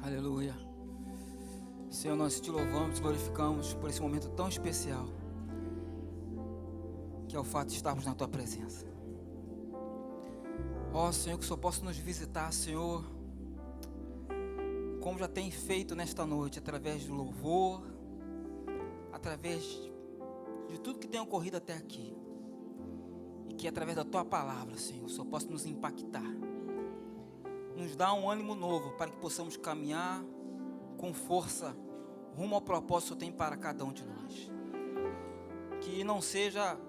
Aleluia. Senhor, nós te louvamos, te glorificamos por esse momento tão especial, que é o fato de estarmos na tua presença. Ó Senhor, que o Senhor possa nos visitar, Senhor, como já tem feito nesta noite, através do louvor, através de tudo que tem ocorrido até aqui. E que através da tua palavra, Senhor, o Senhor possa nos impactar, nos dar um ânimo novo para que possamos caminhar com força rumo ao propósito que tem para cada um de nós. Que não seja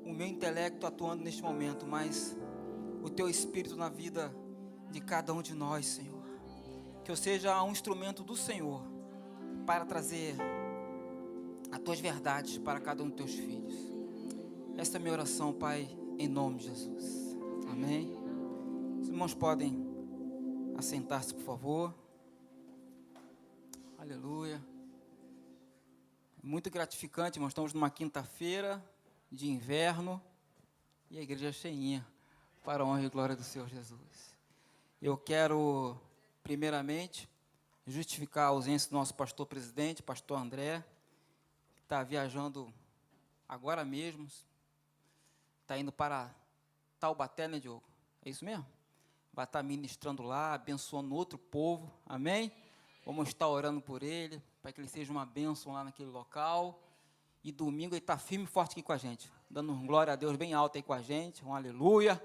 o meu intelecto atuando neste momento, mas o teu Espírito na vida de cada um de nós, Senhor. Que eu seja um instrumento do Senhor para trazer as tuas verdades para cada um dos teus filhos. Esta é a minha oração, Pai, em nome de Jesus. Amém. Os irmãos podem assentar-se, por favor. Aleluia. Muito gratificante, irmãos. Estamos numa quinta-feira de inverno e a igreja cheinha, para a honra e glória do Senhor Jesus. Eu quero, primeiramente, justificar a ausência do nosso pastor presidente, pastor André, que está viajando agora mesmo, está indo para Taubaté, né, Diogo? É isso mesmo? Vai estar ministrando lá, abençoando outro povo, amém? Vamos estar orando por ele, para que ele seja uma bênção lá naquele local. E domingo ele está firme e forte aqui com a gente, dando glória a Deus bem alto aí com a gente, um aleluia.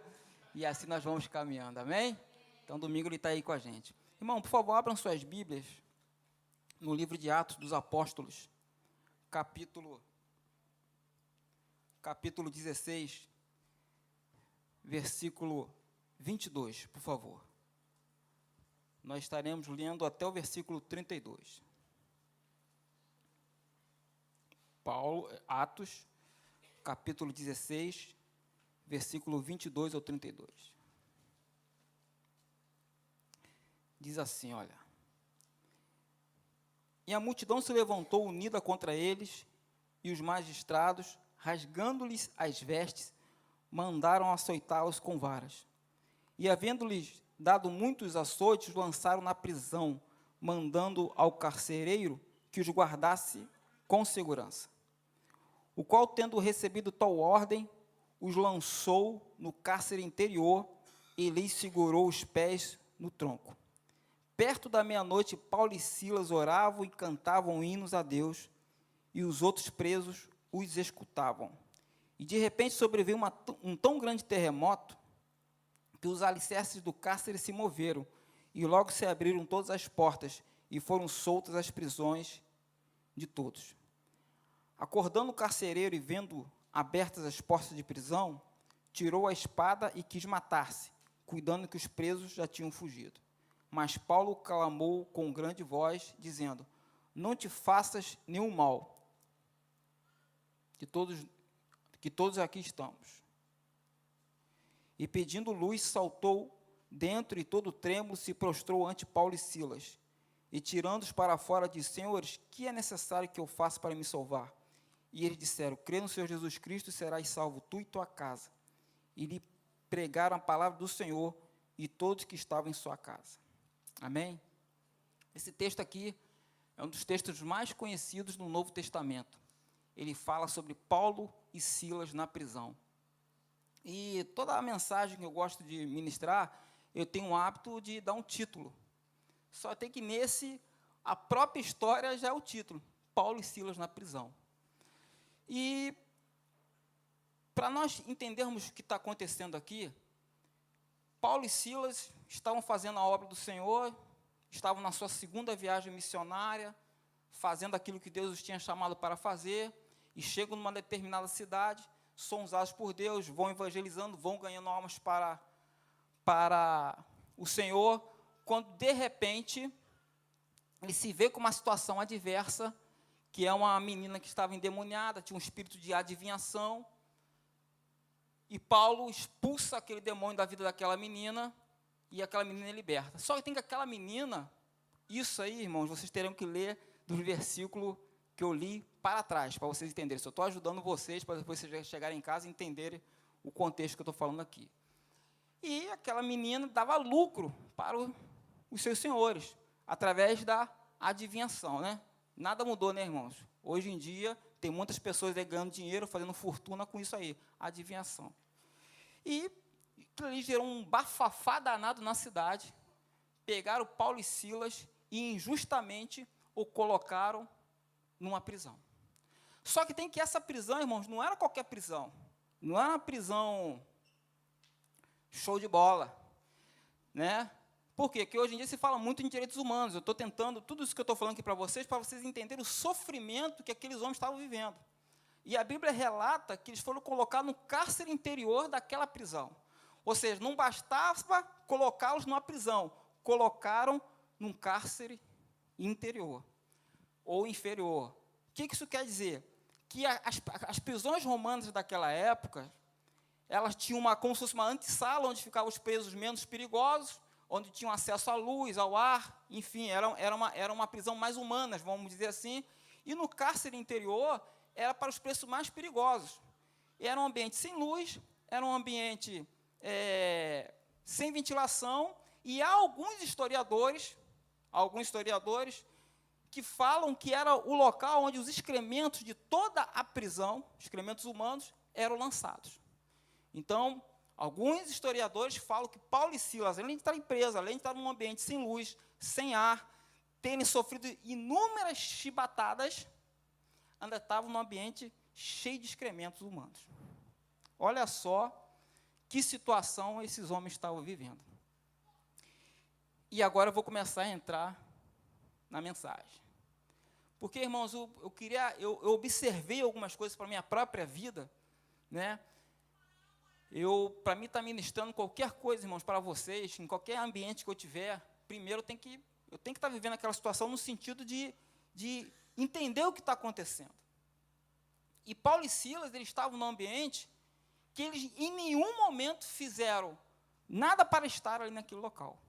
E assim nós vamos caminhando, amém? Então domingo ele está aí com a gente. Irmão, por favor, abram suas Bíblias no livro de Atos dos Apóstolos, capítulo 16, versículo 22, por favor. Nós estaremos lendo até o versículo 32. Atos, capítulo 16, versículo 22 ao 32. Diz assim, olha. E a multidão se levantou unida contra eles, e os magistrados, rasgando-lhes as vestes, mandaram açoitá-los com varas. E, havendo-lhes dado muitos açoites, lançaram na prisão, mandando ao carcereiro que os guardasse com segurança. O qual, tendo recebido tal ordem, os lançou no cárcere interior e lhes segurou os pés no tronco. Perto da meia-noite, Paulo e Silas oravam e cantavam hinos a Deus, e os outros presos os escutavam. E de repente sobreveio um tão grande terremoto que os alicerces do cárcere se moveram, e logo se abriram todas as portas, e foram soltas as prisões de todos. Acordando o carcereiro e vendo abertas as portas de prisão, tirou a espada e quis matar-se, cuidando que os presos já tinham fugido. Mas Paulo clamou com grande voz, dizendo: não te faças nenhum mal, que todos aqui estamos. E pedindo luz, saltou dentro e todo trêmulo se prostrou ante Paulo e Silas. E tirando-os para fora, disse: senhores, que é necessário que eu faça para me salvar? E eles disseram: crê no Senhor Jesus Cristo e serás salvo tu e tua casa. E lhe pregaram a palavra do Senhor e todos que estavam em sua casa. Amém? Esse texto aqui é um dos textos mais conhecidos no Novo Testamento. Ele fala sobre Paulo e Silas na prisão. E toda a mensagem que eu gosto de ministrar, eu tenho o hábito de dar um título. Só tem que a própria história já é o título, Paulo e Silas na prisão. E para nós entendermos o que está acontecendo aqui, Paulo e Silas estavam fazendo a obra do Senhor, estavam na sua segunda viagem missionária, fazendo aquilo que Deus os tinha chamado para fazer, e chegam numa determinada cidade, são usados por Deus, vão evangelizando, vão ganhando almas para o Senhor, quando de repente ele se vê com uma situação adversa, que é uma menina que estava endemoniada, tinha um espírito de adivinhação, e Paulo expulsa aquele demônio da vida daquela menina, e aquela menina é liberta. Só que tem que aquela menina, isso aí, irmãos, vocês terão que ler do versículo que eu li para trás, para vocês entenderem. Eu estou ajudando vocês, para depois vocês chegarem em casa e entenderem o contexto que eu estou falando aqui. E aquela menina dava lucro para os seus senhores, através da adivinhação, né? Nada mudou, né, irmãos? Hoje em dia, tem muitas pessoas ganhando dinheiro, fazendo fortuna com isso aí, adivinhação. E eles gerou um bafafá danado na cidade, pegaram Paulo e Silas e injustamente o colocaram numa prisão. Só que tem que essa prisão, irmãos, não era qualquer prisão. Não era uma prisão show de bola, né? Por quê? Porque hoje em dia se fala muito em direitos humanos. Eu estou tentando, tudo isso que eu estou falando aqui para vocês entenderem o sofrimento que aqueles homens estavam vivendo. E a Bíblia relata que eles foram colocados no cárcere interior daquela prisão. Ou seja, não bastava colocá-los numa prisão, colocaram num cárcere interior, ou inferior. O que isso quer dizer? Que as prisões romanas daquela época, elas tinham como se fosse uma antessala, onde ficavam os presos menos perigosos, onde tinham acesso à luz, ao ar, enfim, era uma prisão mais humana, vamos dizer assim, e no cárcere interior, era para os presos mais perigosos. Era um ambiente sem luz, era um ambiente sem ventilação, e há alguns historiadores que falam que era o local onde os excrementos de toda a prisão, excrementos humanos, eram lançados. Então, alguns historiadores falam que Paulo e Silas, além de estar presos, além de estar num ambiente sem luz, sem ar, terem sofrido inúmeras chibatadas, ainda estavam num ambiente cheio de excrementos humanos. Olha só que situação esses homens estavam vivendo. E agora eu vou começar a entrar na mensagem. Porque, irmãos, eu observei algumas coisas para a minha própria vida, né? Para mim, estar ministrando qualquer coisa, irmãos, para vocês, em qualquer ambiente que eu tiver, primeiro eu tenho que estar vivendo aquela situação no sentido de entender o que está acontecendo. E Paulo e Silas, eles estavam num ambiente que eles em nenhum momento fizeram nada para estar ali naquele local.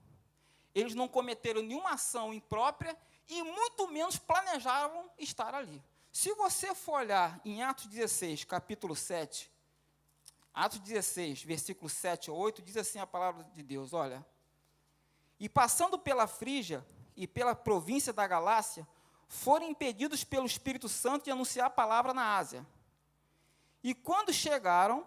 Eles não cometeram nenhuma ação imprópria e muito menos planejavam estar ali. Se você for olhar em Atos 16, capítulo 7, Atos 16, versículos 7 a 8, diz assim a palavra de Deus, olha: e passando pela Frígia e pela província da Galácia, foram impedidos pelo Espírito Santo de anunciar a palavra na Ásia. E quando chegaram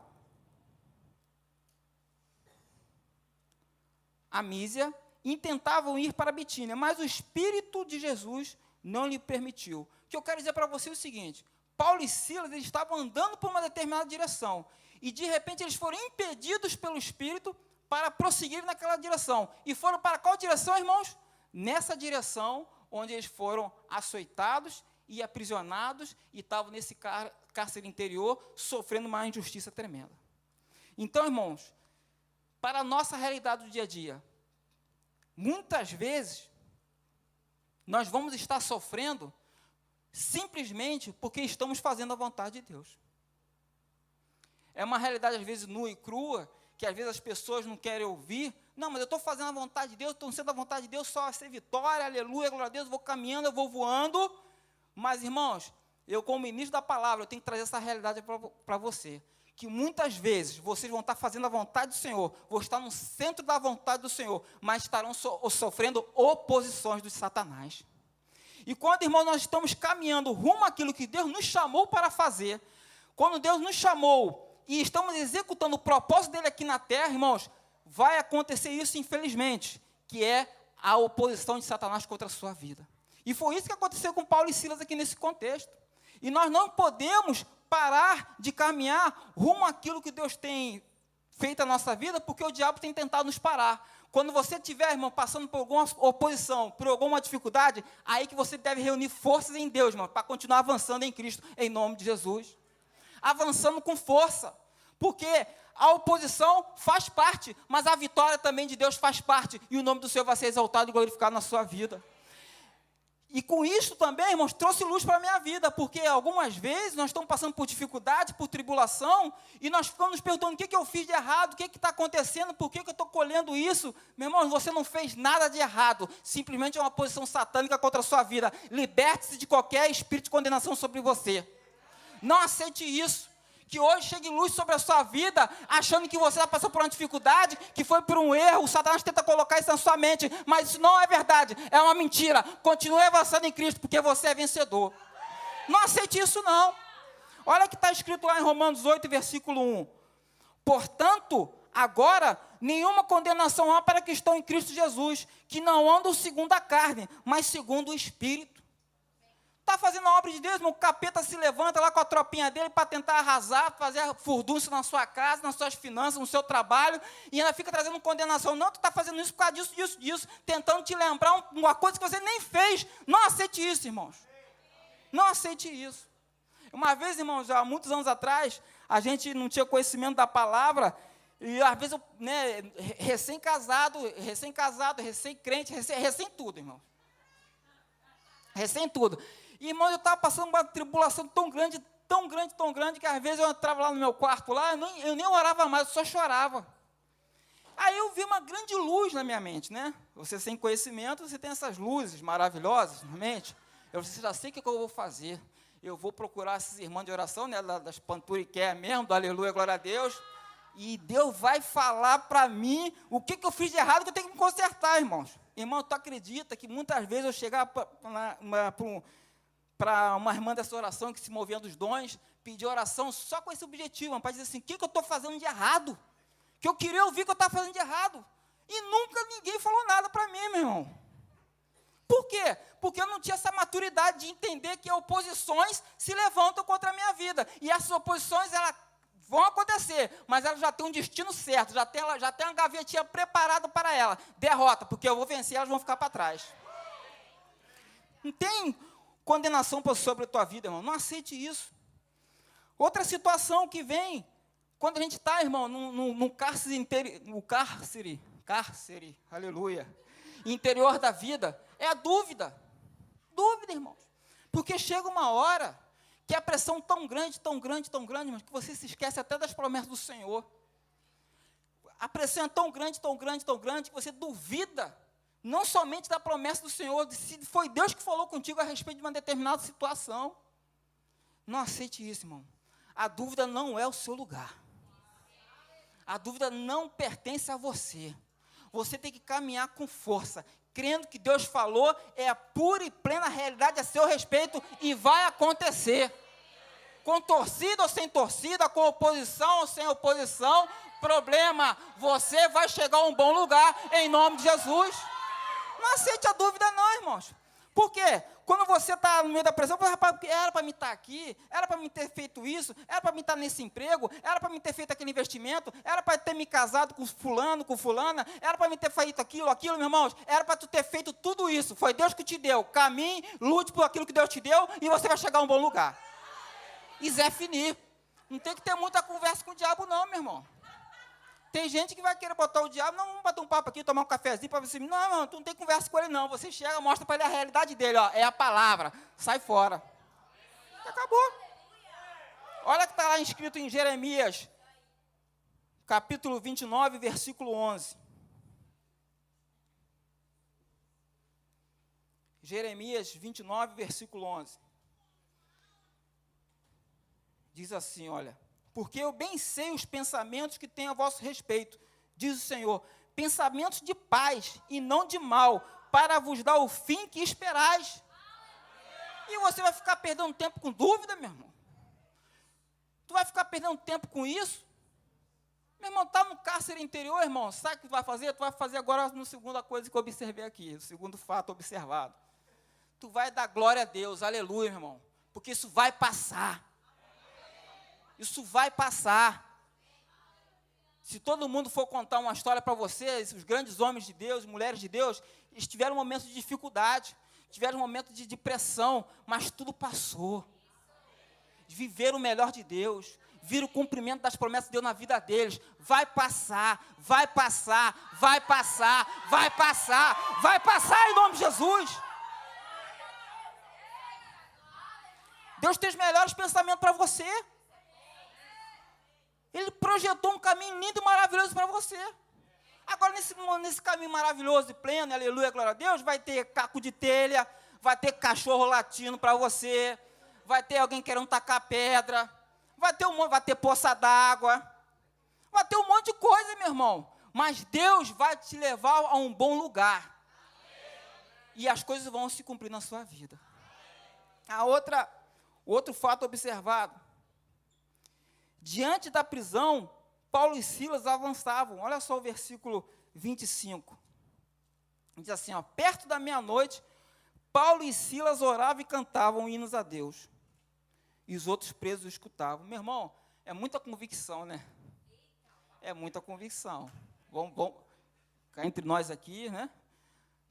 a Mísia, intentavam ir para Bitínia, mas o Espírito de Jesus não lhe permitiu. O que eu quero dizer para você é o seguinte: Paulo e Silas, eles estavam andando por uma determinada direção, e de repente eles foram impedidos pelo Espírito para prosseguir naquela direção. E foram para qual direção, irmãos? Nessa direção onde eles foram açoitados e aprisionados, e estavam nesse cárcere interior, sofrendo uma injustiça tremenda. Então, irmãos, para a nossa realidade do dia a dia, muitas vezes, nós vamos estar sofrendo simplesmente porque estamos fazendo a vontade de Deus. É uma realidade, às vezes, nua e crua, que às vezes as pessoas não querem ouvir. Não, mas eu estou fazendo a vontade de Deus, estou sendo a vontade de Deus, só vai ser vitória, aleluia, glória a Deus, eu vou caminhando, eu vou voando. Mas, irmãos, eu como ministro da palavra, eu tenho que trazer essa realidade para você. Que muitas vezes vocês vão estar fazendo a vontade do Senhor, vão estar no centro da vontade do Senhor, mas estarão sofrendo oposições dos Satanás. E quando, irmãos, nós estamos caminhando rumo àquilo que Deus nos chamou para fazer, quando Deus nos chamou e estamos executando o propósito dele aqui na terra, irmãos, vai acontecer isso, infelizmente, que é a oposição de Satanás contra a sua vida. E foi isso que aconteceu com Paulo e Silas aqui nesse contexto. E nós não podemos parar de caminhar rumo àquilo que Deus tem feito na nossa vida, porque o diabo tem tentado nos parar. Quando você estiver, irmão, passando por alguma oposição, por alguma dificuldade, aí que você deve reunir forças em Deus, irmão, para continuar avançando em Cristo, em nome de Jesus. Avançando com força, porque a oposição faz parte, mas a vitória também de Deus faz parte, e o nome do Senhor vai ser exaltado e glorificado na sua vida. E com isso também, irmãos, trouxe luz para a minha vida, porque algumas vezes nós estamos passando por dificuldade, por tribulação, e nós ficamos nos perguntando o que eu fiz de errado, o que está acontecendo, por que eu estou colhendo isso. Meu irmão, você não fez nada de errado, simplesmente é uma posição satânica contra a sua vida. Liberte-se de qualquer espírito de condenação sobre você. Não aceite isso, Que hoje chegue luz sobre a sua vida, achando que você passou por uma dificuldade, que foi por um erro. O Satanás tenta colocar isso na sua mente, mas isso não é verdade, é uma mentira. Continue avançando em Cristo, porque você é vencedor. Não aceite isso, não. Olha o que está escrito lá em Romanos 8, versículo 1. Portanto, agora, nenhuma condenação há para que estão em Cristo Jesus, que não andam segundo a carne, mas segundo o Espírito. Está fazendo a obra de Deus, irmão. O capeta se levanta lá com a tropinha dele para tentar arrasar, fazer furdúncio na sua casa, nas suas finanças, no seu trabalho, e ainda fica trazendo condenação. Não, tu está fazendo isso por causa disso, tentando te lembrar uma coisa que você nem fez. Não aceite isso, irmãos. Não aceite isso. Uma vez, irmãos, há muitos anos atrás, a gente não tinha conhecimento da palavra, e às vezes, recém-casado, recém-crente, recém tudo, irmão. Recém tudo. E, irmão, eu estava passando uma tribulação tão grande, que às vezes eu entrava lá no meu quarto, lá, eu nem orava mais, eu só chorava. Aí eu vi uma grande luz na minha mente, né? Você sem conhecimento, você tem essas luzes maravilhosas na mente. Eu já sei o que eu vou fazer. Eu vou procurar esses irmãos de oração, né, das panturiqué mesmo, do aleluia, glória a Deus. E Deus vai falar para mim o que eu fiz de errado, que eu tenho que me consertar, irmãos. Irmão, tu acredita que muitas vezes eu chegava para uma irmã dessa oração que se movia dos dons, pedir oração só com esse objetivo, para dizer assim, o que eu estou fazendo de errado? Que eu queria ouvir que eu estava fazendo de errado. E nunca ninguém falou nada para mim, meu irmão. Por quê? Porque eu não tinha essa maturidade de entender que oposições se levantam contra a minha vida. E essas oposições, elas vão acontecer, mas elas já têm um destino certo, já tem uma gavetinha preparada para ela. Derrota, porque eu vou vencer, elas vão ficar para trás. Não tem condenação sobre a tua vida, irmão. Não aceite isso. Outra situação que vem, quando a gente está, irmão, num cárcere, aleluia, interior da vida, é a dúvida. Dúvida, irmãos. Porque chega uma hora que a pressão tão grande, irmãos, que você se esquece até das promessas do Senhor. A pressão é tão grande, que você duvida, não somente da promessa do Senhor, de se foi Deus que falou contigo a respeito de uma determinada situação. Não aceite isso, irmão. A dúvida não é o seu lugar. A dúvida não pertence a você. Você tem que caminhar com força, crendo que Deus falou, é a pura e plena realidade a seu respeito, e vai acontecer. Com torcida ou sem torcida, com oposição ou sem oposição, problema, você vai chegar a um bom lugar, em nome de Jesus. Não aceite a dúvida não, irmãos. Por quê? Quando você está no meio da pressão, era para mim estar aqui, era para mim ter feito isso, era para mim estar nesse emprego, era para mim ter feito aquele investimento, era para ter me casado com fulano, com fulana, era para mim ter feito aquilo, meus irmãos, era para tu ter feito tudo isso, foi Deus que te deu. Caminhe, lute por aquilo que Deus te deu e você vai chegar a um bom lugar. E Zé finir. Não tem que ter muita conversa com o diabo não, meu irmão. Tem gente que vai querer botar o diabo, não, vamos bater um papo aqui, tomar um cafezinho, para você, não, tu não tem conversa com ele não, você chega, mostra para ele a realidade dele, ó, é a palavra, sai fora. Acabou. Olha que está lá escrito em Jeremias, capítulo 29, versículo 11. Jeremias 29, versículo 11. Diz assim, olha, porque eu bem sei os pensamentos que tenho a vosso respeito, diz o Senhor, pensamentos de paz e não de mal, para vos dar o fim que esperais. E você vai ficar perdendo tempo com dúvida, meu irmão? Tu vai ficar perdendo tempo com isso? Meu irmão, está no cárcere interior, irmão, sabe o que tu vai fazer? Tu vai fazer agora a segunda coisa que eu observei aqui, o segundo fato observado. Tu vai dar glória a Deus, aleluia, meu irmão, porque isso vai passar. Isso vai passar. Se todo mundo for contar uma história para vocês, os grandes homens de Deus, mulheres de Deus, eles tiveram momentos de dificuldade, tiveram momentos de depressão, mas tudo passou. Viveram o melhor de Deus, viram o cumprimento das promessas de Deus na vida deles. Vai passar, vai passar, vai passar, vai passar, vai passar em nome de Jesus. Deus tem os melhores pensamentos para você. Ele projetou um caminho lindo e maravilhoso para você. Agora, nesse caminho maravilhoso e pleno, aleluia, glória a Deus, vai ter caco de telha, vai ter cachorro latindo para você, vai ter alguém querendo tacar pedra, vai ter poça d'água, vai ter um monte de coisa, meu irmão. Mas Deus vai te levar a um bom lugar. E as coisas vão se cumprir na sua vida. Outro fato observado. Diante da prisão, Paulo e Silas avançavam. Olha só o versículo 25. Diz assim, ó, perto da meia-noite, Paulo e Silas oravam e cantavam hinos a Deus. E os outros presos escutavam. Meu irmão, é muita convicção, né? É muita convicção. Vamos cá entre nós aqui, né?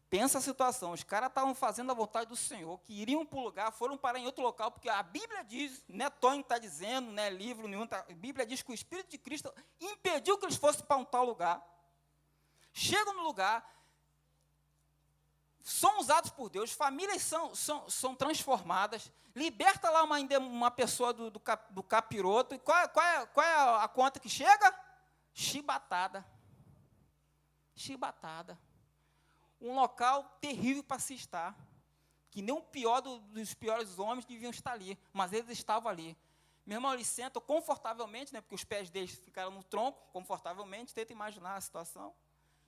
Pensa a situação, os caras estavam fazendo a vontade do Senhor, que iriam para um lugar, foram parar em outro local, porque a Bíblia diz, não é Tony que está dizendo, não é livro nenhum, a Bíblia diz que o Espírito de Cristo impediu que eles fossem para um tal lugar. Chegam no lugar, são usados por Deus, famílias são transformadas, liberta lá uma pessoa do capiroto, e qual é a conta que chega? Chibatada. Um local terrível para se estar, que nem o pior dos piores homens deviam estar ali, mas eles estavam ali. Meu irmão, eles sentam confortavelmente, né, porque os pés deles ficaram no tronco, confortavelmente, tenta imaginar a situação.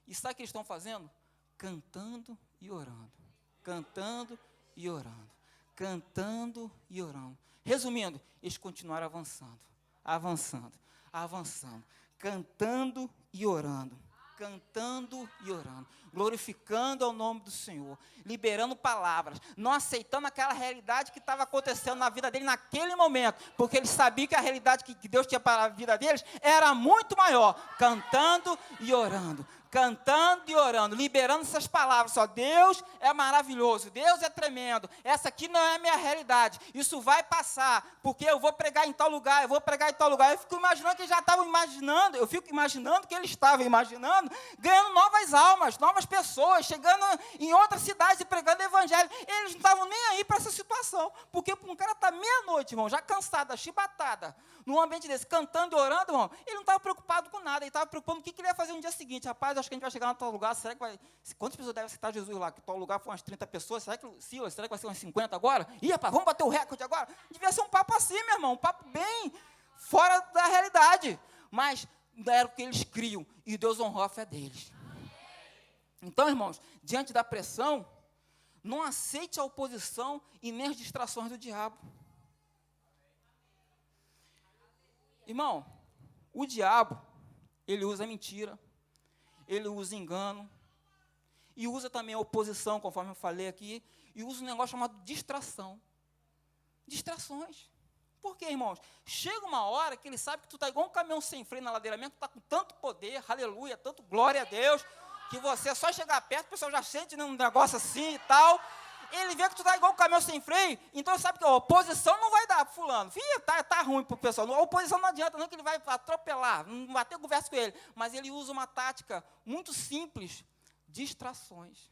E sabe o que eles estão fazendo? Cantando e orando. Cantando e orando. Cantando e orando. Resumindo, eles continuaram avançando, cantando e orando. Cantando e orando, glorificando ao nome do Senhor, liberando palavras, não aceitando aquela realidade que estava acontecendo na vida dele naquele momento, porque ele sabia que a realidade que Deus tinha para a vida deles era muito maior, cantando e orando, liberando essas palavras, só Deus é maravilhoso, Deus é tremendo, essa aqui não é a minha realidade, isso vai passar, porque eu vou pregar em tal lugar, eu fico imaginando que eles já estavam imaginando, que eles estavam imaginando, ganhando novas almas, novas pessoas, chegando em outras cidades e pregando o evangelho, eles não estavam nem aí para essa situação, porque um cara está meia-noite, irmão, já cansado, chibatada, num ambiente desse, cantando e orando, irmão, ele não estava preocupado com nada, ele estava preocupado com o que ele ia fazer no dia seguinte. Rapaz, acho que a gente vai chegar em tal lugar, será que vai... Quantas pessoas devem aceitar Jesus lá? Que tal lugar foi umas 30 pessoas, será que vai ser umas 50 agora? Ih, rapaz, vamos bater o recorde agora? Devia ser um papo assim, meu irmão, um papo bem fora da realidade, mas era o que eles criam, e Deus honrou a fé deles. Então, irmãos, diante da pressão, não aceite a oposição e nem as distrações do diabo. Irmão, o diabo, ele usa mentira, ele usa engano, e usa também a oposição, conforme eu falei aqui, e usa um negócio chamado distração. Distrações. Por quê, irmãos? Chega uma hora que ele sabe que tu está igual um caminhão sem freio na ladeira mesmo, tu está com tanto poder, aleluia, tanto glória a Deus, que você só chegar perto, o pessoal já sente um negócio assim e tal. Ele vê que tu está igual um caminhão sem freio, então sabe que a oposição não vai dar para fulano. Filho, tá ruim para o pessoal. A oposição não adianta, não que ele vai atropelar, não vai ter conversa com ele. Mas ele usa uma tática muito simples, distrações.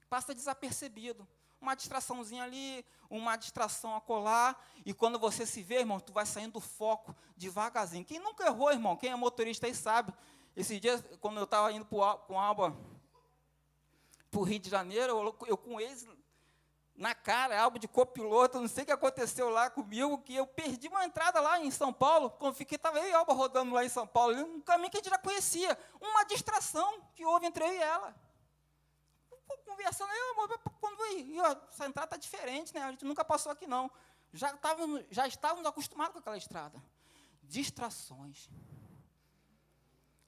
Passa desapercebido. Uma distraçãozinha ali, uma distração acolá, e quando você se vê, irmão, tu vai saindo do foco devagarzinho. Quem nunca errou, irmão, quem é motorista aí sabe. Esses dias, quando eu estava indo com a Alba para o Rio de Janeiro, eu com eles na cara, Alba de copiloto, não sei o que aconteceu lá comigo, que eu perdi uma entrada lá em São Paulo, quando fiquei, estava eu e a Alba rodando lá em São Paulo, um caminho que a gente já conhecia, uma distração que houve entre eu e ela. Conversando, essa entrada está diferente, né? A gente nunca passou aqui, não. Já estávamos acostumados com aquela estrada. Distrações.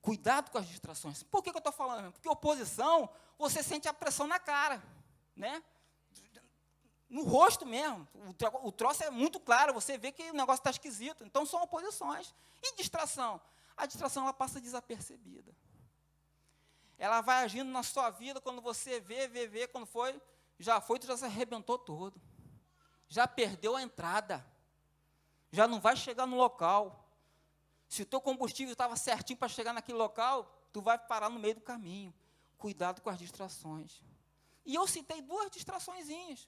Cuidado com as distrações. Por que eu estou falando? Porque oposição, você sente a pressão na cara, né? No rosto mesmo. O troço é muito claro, você vê que o negócio está esquisito. Então, são oposições. E distração? A distração, ela passa desapercebida. Ela vai agindo na sua vida, quando você vê, quando tu já se arrebentou todo. Já perdeu a entrada. Já não vai chegar no local. Se o teu combustível estava certinho para chegar naquele local, tu vai parar no meio do caminho. Cuidado com as distrações. E eu citei 2 distraçõezinhas.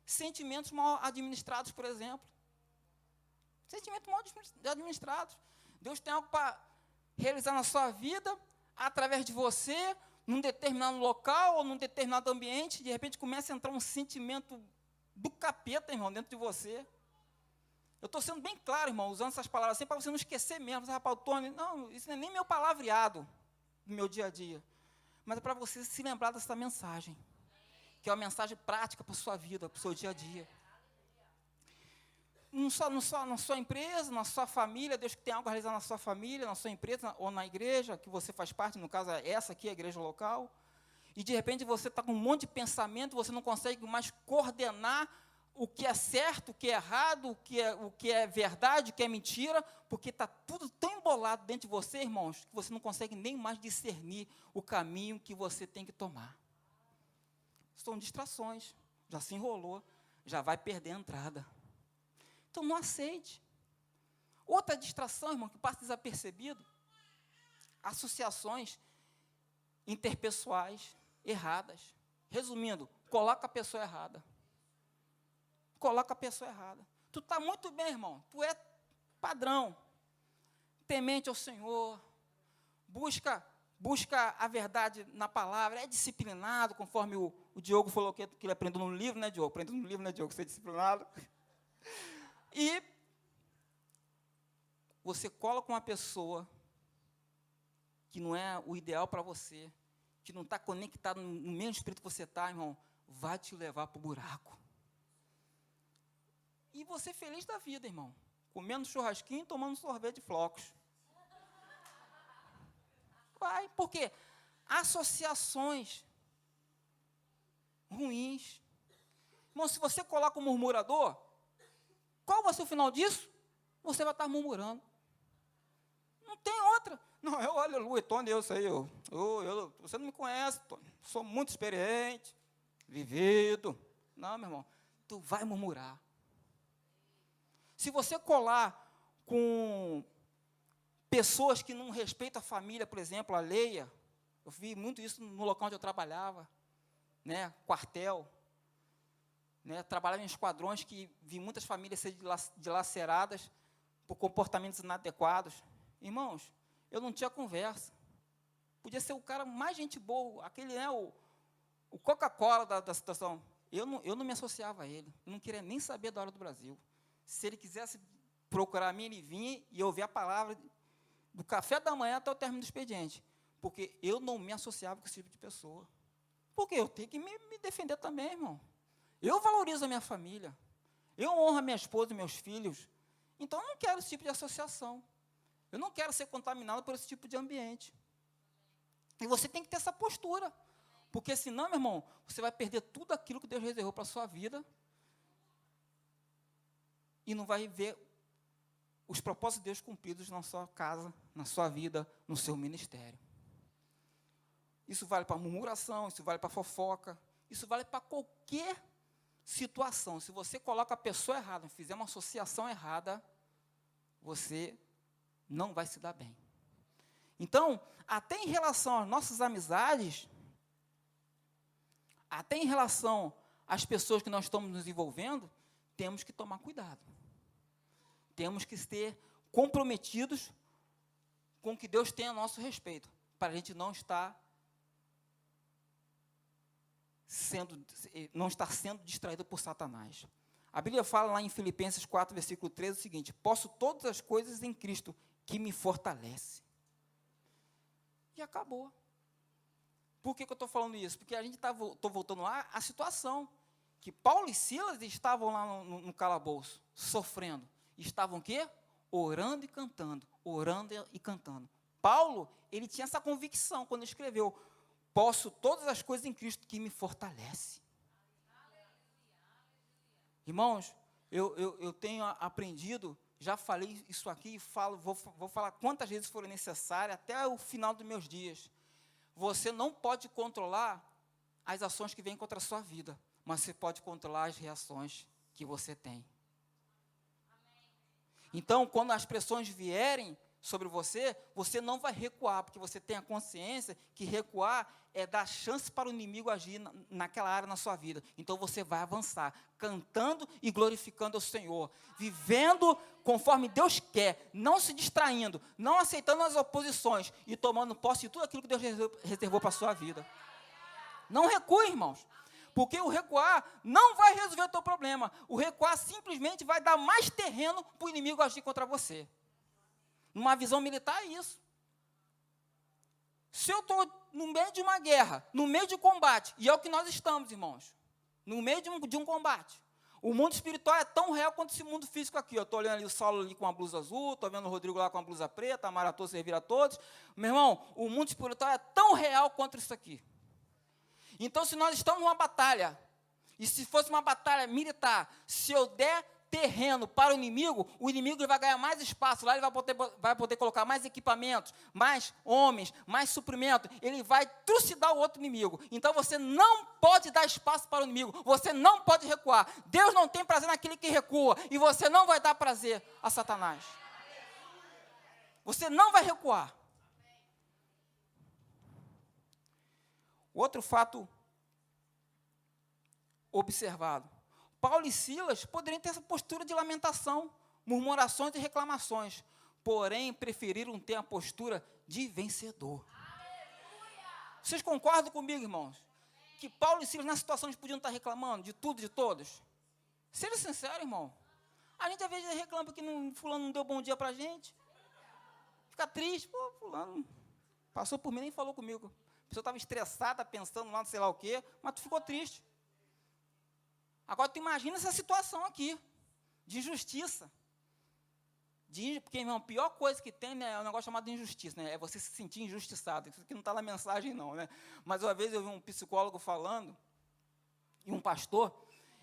Sentimentos mal administrados, por exemplo. Sentimentos mal administrados. Deus tem algo para realizar na sua vida, através de você, num determinado local ou num determinado ambiente, de repente começa a entrar um sentimento do capeta, irmão, dentro de você. Eu estou sendo bem claro, irmão, usando essas palavras assim, para você não esquecer mesmo. Você, rapaz, Tony, não, isso não é nem meu palavreado do meu dia a dia. Mas é para você se lembrar dessa mensagem, que é uma mensagem prática para a sua vida, para o seu dia a dia. Não só na sua empresa, na sua família, Deus que tem algo a realizar na sua família, na sua empresa ou na igreja, que você faz parte, no caso, essa aqui é a igreja local. E, de repente, você está com um monte de pensamento, você não consegue mais coordenar o que é certo, o que é errado, o que é verdade, o que é mentira, porque está tudo tão embolado dentro de você, irmãos, que você não consegue nem mais discernir o caminho que você tem que tomar. São distrações, já se enrolou, já vai perder a entrada. Então, não aceite. Outra distração, irmão, que passa desapercebido, associações interpessoais erradas. Resumindo, coloca a pessoa errada. Coloca a pessoa errada. Tu está muito bem, irmão. Tu é padrão. Temente ao Senhor. Busca a verdade na palavra. É disciplinado, conforme o Diogo falou que ele aprendeu no livro, né, Diogo? Aprendeu no livro, né, Diogo? Ser disciplinado. E você cola com uma pessoa que não é o ideal para você, que não está conectado no mesmo espírito que você está, irmão, vai te levar para o buraco. E você feliz da vida, irmão, comendo churrasquinho e tomando sorvete de flocos. Vai, por quê? Associações ruins. Irmão, se você coloca um murmurador, qual vai ser o final disso? Você vai estar murmurando. Não tem outra. Não, eu, aleluia, Tony, eu sei, você não me conhece, Tony, sou muito experiente, vivido. Não, meu irmão, tu vai murmurar. Se você colar com pessoas que não respeitam a família, por exemplo, alheia, eu vi muito isso no local onde eu trabalhava, né, quartel, né, trabalhava em esquadrões que vi muitas famílias ser dilaceradas por comportamentos inadequados. Irmãos, eu não tinha conversa. Podia ser o cara mais gente boa, aquele, né, o Coca-Cola da situação. Eu não me associava a ele, eu não queria nem saber da hora do Brasil. Se ele quisesse procurar a mim, ele vinha e eu ouvia a palavra do café da manhã até o término do expediente. Porque eu não me associava com esse tipo de pessoa. Porque eu tenho que me defender também, irmão. Eu valorizo a minha família. Eu honro a minha esposa e meus filhos. Então, eu não quero esse tipo de associação. Eu não quero ser contaminado por esse tipo de ambiente. E você tem que ter essa postura. Porque, senão, meu irmão, você vai perder tudo aquilo que Deus reservou para a sua vida e não vai ver os propósitos de Deus cumpridos na sua casa, na sua vida, no seu ministério. Isso vale para murmuração, isso vale para fofoca, isso vale para qualquer situação. Se você coloca a pessoa errada, fizer uma associação errada, você não vai se dar bem. Então, até em relação às nossas amizades, até em relação às pessoas que nós estamos nos envolvendo, temos que tomar cuidado. Temos que ser comprometidos com o que Deus tem a nosso respeito, para a gente não estar sendo distraído por Satanás. A Bíblia fala lá em Filipenses 4, versículo 13, o seguinte: posso todas as coisas em Cristo, que me fortalece. E acabou. Por que eu estou falando isso? Porque a gente estou voltando lá à situação, que Paulo e Silas estavam lá no calabouço, sofrendo. Estavam o quê? Orando e cantando, orando e cantando. Paulo, ele tinha essa convicção quando escreveu: posso todas as coisas em Cristo que me fortalece. Irmãos, eu tenho aprendido, já falei isso aqui e vou falar quantas vezes forem necessárias até o final dos meus dias. Você não pode controlar as ações que vêm contra a sua vida, mas você pode controlar as reações que você tem. Então, quando as pressões vierem sobre você, você não vai recuar, porque você tem a consciência que recuar é dar chance para o inimigo agir naquela área na sua vida. Então, você vai avançar, cantando e glorificando ao Senhor, vivendo conforme Deus quer, não se distraindo, não aceitando as oposições e tomando posse de tudo aquilo que Deus reservou para a sua vida. Não recue, irmãos, Porque o recuar não vai resolver o teu problema. O recuar simplesmente vai dar mais terreno para o inimigo agir contra você. Numa visão militar é isso. Se eu estou no meio de uma guerra, no meio de um combate, e é o que nós estamos, irmãos, no meio de um combate, o mundo espiritual é tão real quanto esse mundo físico aqui. Eu estou olhando ali o Saulo ali com a blusa azul, estou vendo o Rodrigo lá com a blusa preta, a Maratô servir a todos. Meu irmão, o mundo espiritual é tão real quanto isso aqui. Então, se nós estamos numa batalha, e se fosse uma batalha militar, se eu der terreno para o inimigo ele vai ganhar mais espaço, lá ele vai poder colocar mais equipamentos, mais homens, mais suprimento, ele vai trucidar o outro inimigo. Então, você não pode dar espaço para o inimigo, você não pode recuar. Deus não tem prazer naquele que recua, e você não vai dar prazer a Satanás. Você não vai recuar. Outro fato observado. Paulo e Silas poderiam ter essa postura de lamentação, murmurações e reclamações, porém preferiram ter a postura de vencedor. Vocês concordam comigo, irmãos? Que Paulo e Silas, na situação, eles podiam estar reclamando de tudo e de todos? Seja sincero, irmão. A gente, às vezes, reclama porque fulano não deu bom dia para a gente. Fica triste. Pô, fulano passou por mim, nem falou comigo. A pessoa estava estressada, pensando lá, não sei lá o quê, mas tu ficou triste. Agora, tu imagina essa situação aqui, de injustiça. Porque, irmão, a pior coisa que tem, né, é um negócio chamado de injustiça, né, é você se sentir injustiçado. Isso aqui não está na mensagem, não. Né? Mas, uma vez, eu vi um psicólogo falando, e um pastor,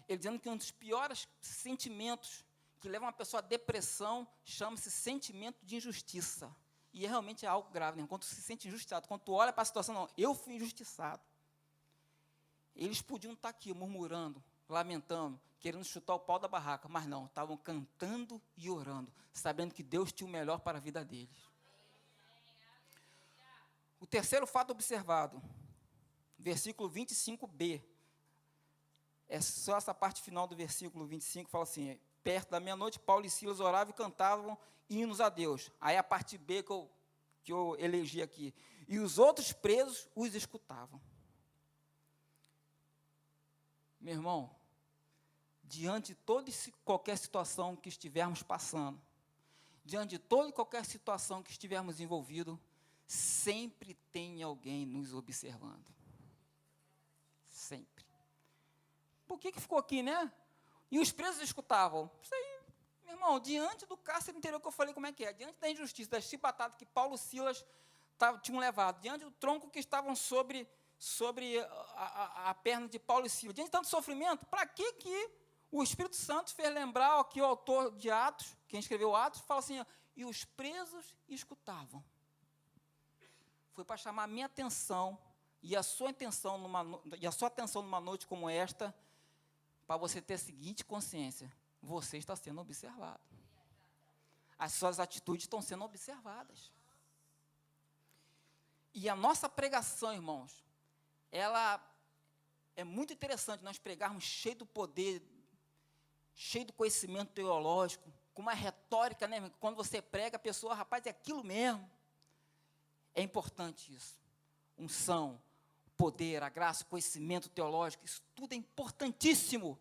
ele dizendo que um dos piores sentimentos que levam uma pessoa à depressão chama-se sentimento de injustiça. E realmente é algo grave, né? Quando tu se sente injustiçado, quando tu olha para a situação, não, eu fui injustiçado. Eles podiam estar aqui murmurando, lamentando, querendo chutar o pau da barraca, mas não, estavam cantando e orando, sabendo que Deus tinha o melhor para a vida deles. O terceiro fato observado, versículo 25b, é só essa parte final do versículo 25, fala assim, perto da meia-noite, Paulo e Silas oravam e cantavam hinos a Deus. Aí a parte B que eu elegi aqui, e os outros presos os escutavam. Meu irmão, diante de toda e qualquer situação que estivermos passando, diante de toda e qualquer situação que estivermos envolvidos, sempre tem alguém nos observando. Sempre. Por que ficou aqui, né? E os presos escutavam. Isso aí, meu irmão, diante do cárcere interior que eu falei como é que é, diante da injustiça, das chibatadas que Paulo e Silas tinham levado, diante do tronco que estavam sobre a perna de Paulo e Silas, diante de tanto sofrimento, para que o Espírito Santo fez lembrar que o autor de Atos, quem escreveu Atos, fala assim, e os presos escutavam. Foi para chamar a minha atenção e a sua atenção numa noite como esta, para você ter a seguinte consciência, você está sendo observado. As suas atitudes estão sendo observadas. E a nossa pregação, irmãos, ela é muito interessante, nós pregarmos cheio do poder, cheio do conhecimento teológico, com uma retórica, né? Quando você prega, a pessoa, rapaz, é aquilo mesmo. É importante isso. Unção, poder, a graça, o conhecimento teológico, isso tudo é importantíssimo.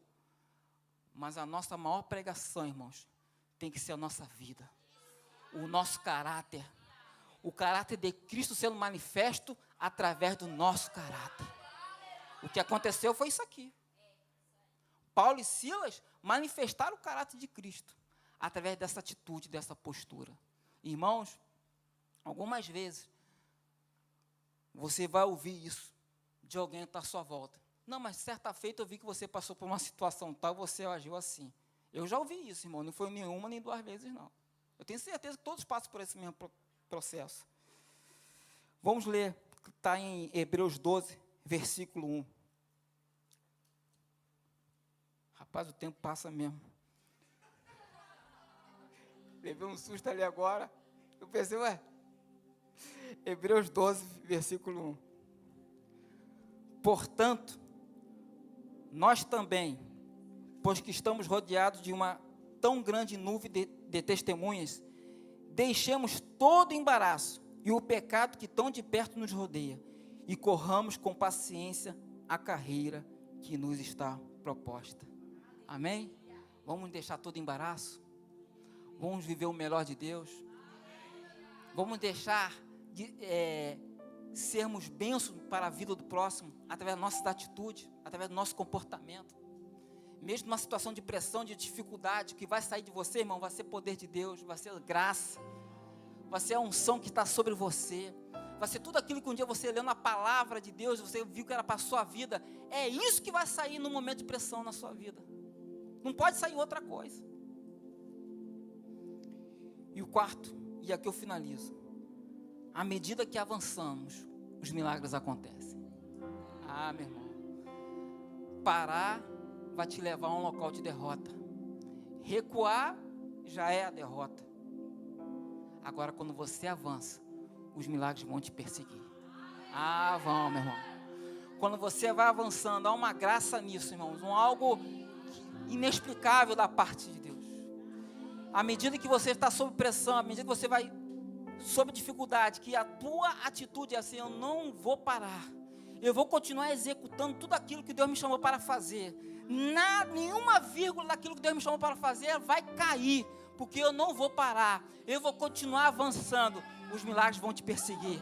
Mas a nossa maior pregação, irmãos, tem que ser a nossa vida, o nosso caráter. O caráter de Cristo sendo manifesto através do nosso caráter. O que aconteceu foi isso aqui. Paulo e Silas manifestaram o caráter de Cristo através dessa atitude, dessa postura. Irmãos, algumas vezes você vai ouvir isso de alguém que está à sua volta. Não, mas certa feita eu vi que você passou por uma situação tal, você agiu assim. Eu já ouvi isso, irmão, não foi nenhuma nem duas vezes, não. Eu tenho certeza que todos passam por esse mesmo processo. Vamos ler, está em Hebreus 12, versículo 1. Rapaz, o tempo passa mesmo. Levei um susto ali agora. Eu pensei, Hebreus 12, versículo 1. Portanto, nós também, pois que estamos rodeados de uma tão grande nuvem de testemunhas, deixemos todo o embaraço e o pecado que tão de perto nos rodeia, e corramos com paciência a carreira que nos está proposta. Amém? Vamos deixar todo embaraço? Vamos viver o melhor de Deus? Vamos deixar de sermos bênçãos para a vida do próximo, através da nossa atitude, através do nosso comportamento. Mesmo numa situação de pressão, de dificuldade, o que vai sair de você, irmão, vai ser poder de Deus, vai ser graça, vai ser a unção que está sobre você, vai ser tudo aquilo que um dia você leu na palavra de Deus, você viu que era para a sua vida. É isso que vai sair no momento de pressão na sua vida. Não pode sair outra coisa. E o quarto, e aqui eu finalizo. À medida que avançamos, os milagres acontecem. Ah, meu irmão. Parar vai te levar a um local de derrota. Recuar já é a derrota. Agora, quando você avança, os milagres vão te perseguir. Ah, vão, meu irmão. Quando você vai avançando, há uma graça nisso, irmãos. Algo inexplicável da parte de Deus. À medida que você está sob pressão, à medida que você vai sob dificuldade, que a tua atitude é assim: eu não vou parar, eu vou continuar executando tudo aquilo que Deus me chamou para fazer. Nenhuma vírgula daquilo que Deus me chamou para fazer vai cair, porque eu não vou parar, eu vou continuar avançando. Os milagres vão te perseguir,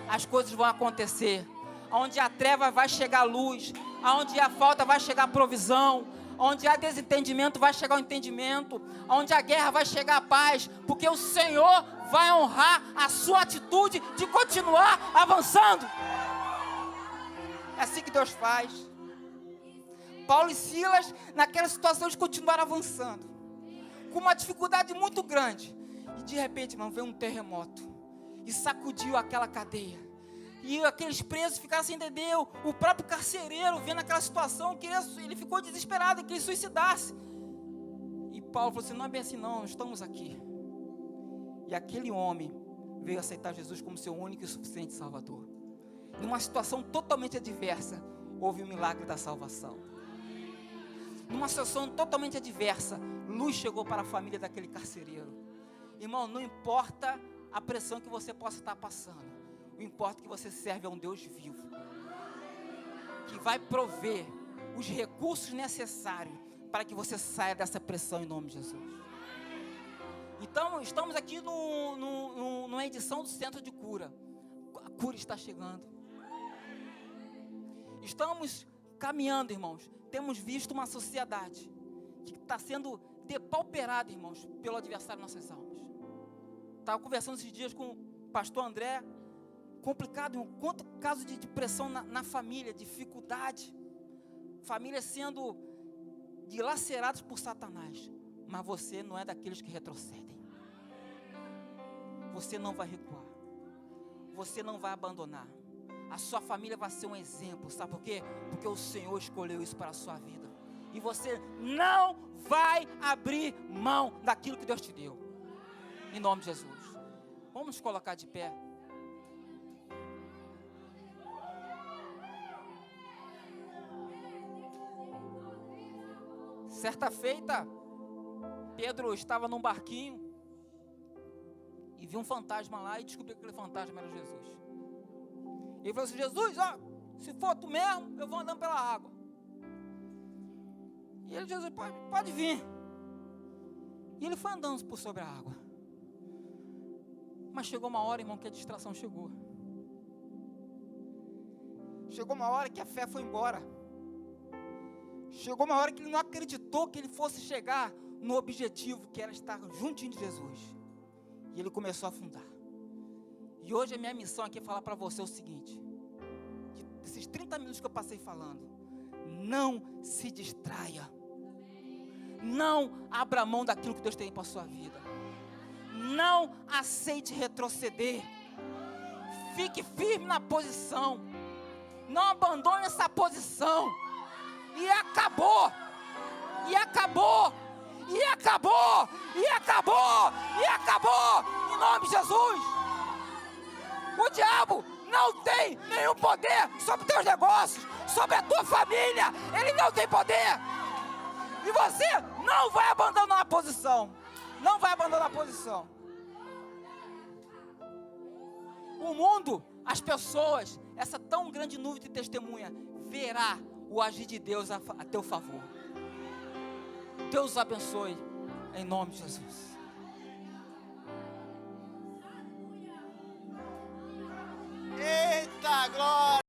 as coisas vão acontecer. Onde há treva vai chegar a luz, onde há falta vai chegar a provisão, onde há desentendimento vai chegar o entendimento, onde há guerra vai chegar a paz, porque o Senhor vai honrar a sua atitude de continuar avançando. É assim que Deus faz. Paulo e Silas, naquela situação, eles continuaram avançando, com uma dificuldade muito grande, e de repente, irmão, veio um terremoto, e sacudiu aquela cadeia, e aqueles presos ficaram sem entender. O próprio carcereiro, vendo aquela situação, ele ficou desesperado, queria suicidar-se. E Paulo falou assim: não é bem assim não, estamos aqui. E aquele homem veio aceitar Jesus como seu único e suficiente Salvador. Numa situação totalmente adversa, houve o milagre da salvação. Numa situação totalmente adversa, luz chegou para a família daquele carcereiro. Irmão, não importa a pressão que você possa estar passando, o importa é que você serve a um Deus vivo, que vai prover os recursos necessários para que você saia dessa pressão em nome de Jesus. Então, estamos aqui numa edição do Centro de Cura. A cura está chegando. Estamos caminhando, irmãos. Temos visto uma sociedade que está sendo depauperada, irmãos, pelo adversário de nossas almas. Estava conversando esses dias com o pastor André. Complicado, irmão. Quanto caso de pressão na família, dificuldade. Famílias sendo dilaceradas por Satanás. Mas você não é daqueles que retrocedem. Você não vai recuar. Você não vai abandonar. A sua família vai ser um exemplo. Sabe por quê? Porque o Senhor escolheu isso para a sua vida. E você não vai abrir mão daquilo que Deus te deu. Em nome de Jesus. Vamos nos colocar de pé. Certa feita, Pedro estava num barquinho e viu um fantasma lá e descobriu que aquele fantasma era Jesus. Ele falou assim: Jesus, ó, se for tu mesmo, eu vou andando pela água. E ele, Jesus, pode vir. E ele foi andando por sobre a água. Mas chegou uma hora, irmão, que a distração chegou. Chegou uma hora que a fé foi embora. Chegou uma hora que ele não acreditou que ele fosse chegar no objetivo, que era estar juntinho de Jesus. E ele começou a afundar. E hoje a minha missão aqui é falar para você o seguinte: desses 30 minutos que eu passei falando, não se distraia. Não abra mão daquilo que Deus tem para a sua vida. Não aceite retroceder. Fique firme na posição. Não abandone essa posição. E acabou. E acabou. E acabou. E acabou. E acabou. Em nome de Jesus. O diabo não tem nenhum poder sobre teus negócios, sobre a tua família. Ele não tem poder. E você não vai abandonar a posição. Não vai abandonar a posição. O mundo, as pessoas, essa tão grande nuvem de testemunha, verá o agir de Deus a teu favor. Deus os abençoe, em nome de Jesus. Eita, glória!